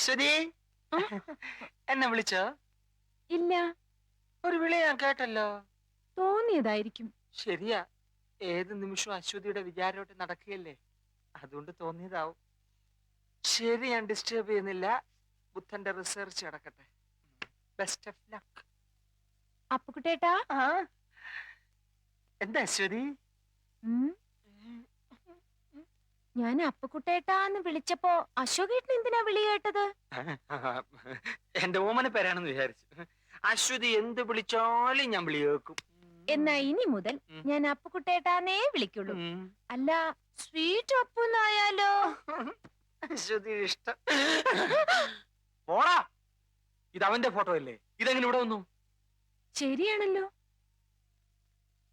അശ്വതി എന്നെ വിളിച്ചോ? ഇല്ല. ഒരു വിളി ഞാൻ കേട്ടല്ലോ. തോന്നിയതായിരിക്കും. ശരിയാ, ഏത് നിമിഷവും അശ്വതിയുടെ വിചാരോട്ട് നടക്കുകയല്ലേ, അതുകൊണ്ട് തോന്നിയതാവും. ശരി, ഞാൻ ഡിസ്റ്റർബ് ചെയ്യുന്നില്ല. ബുദ്ധന്റെ റിസർച്ച് നടക്കട്ടെ. Best of luck. അപ്പുകുട്ടേട്ടാ. എന്താ അശ്വതി? ഞാൻ അപ്പുകുട്ടേട്ടാന്ന് വിളിച്ചപ്പോ അശോകേട്ടൻ എന്തിനാ വിളി കേട്ടത്? എന്റെ ഓമന പേരാണെന്ന് വിചാരിച്ചു. അശ്വതി എന്ത് വിളിച്ചാലും ഞാൻ വിളി കേൾക്കും. എന്നാ ഇനി മുതൽ ഞാൻ അപ്പുകുട്ടേട്ടാന്നേ വിളിക്കുള്ളൂ. അല്ല, സ്വീറ്റ് അപ്പുന്നായാലോ? അശ്വതി ഇഷ്ടം. പോടാ, ഇത് അവന്റെ ഫോട്ടോ അല്ലേ? ഇതെങ്ങനെ ഇവിടെ വന്നു? ശരിയാണല്ലോ,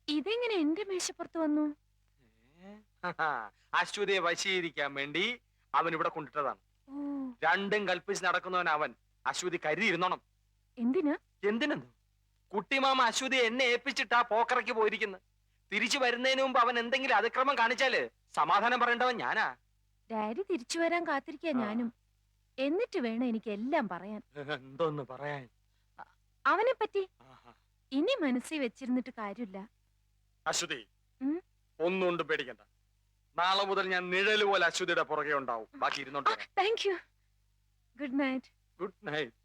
ഇതെങ്ങനെ എന്റെ മേശപ്പുറത്ത് വന്നു? അശ്വതിയെ വശീകരിക്കാൻ വേണ്ടി അവൻ ഇവിടെ കൊണ്ടിട്ടതാണ്. ഓ, രണ്ടും കൽപ്പിച്ച് നടക്കുന്നവൻ അവൻ. അശ്വതി കരുതിയിരുന്നോണം. എന്തിനാ? എന്തിനെന്ന്? കുട്ടിമാമ അശ്വതി എന്നെ ഏൽപ്പിച്ചിട്ടാ പോക്കറയ്ക്ക് പോയിരിക്കുന്നു. തിരിച്ചു വരുന്നതിന് മുമ്പ് അവൻ എന്തെങ്കിലും അതിക്രമം കാണിച്ചാല് സമാധാനം പറയേണ്ടവൻ ഞാനാ. ഡാഡി തിരിച്ചു വരാൻ കാത്തിരിക്കാ ഞാനും. എന്നിട്ട് വേണം എനിക്ക് എല്ലാം പറയാൻ. എന്തോന്ന് പറയാൻ? അവനെ പറ്റി ഇനി മനസ്സിൽ വെച്ചിരുന്നിട്ട് കാര്യമില്ല. അശ്വതി, ഒന്നുകൊണ്ട് പേടിക്കണ്ട. നാളെ മുതൽ ഞാൻ നിഴല് പോലെ അശ്വതിയുടെ പുറകെ ഉണ്ടാവും. ബാക്കി ഇരുന്നോണ്ട്. Thank you. Good night. Good night.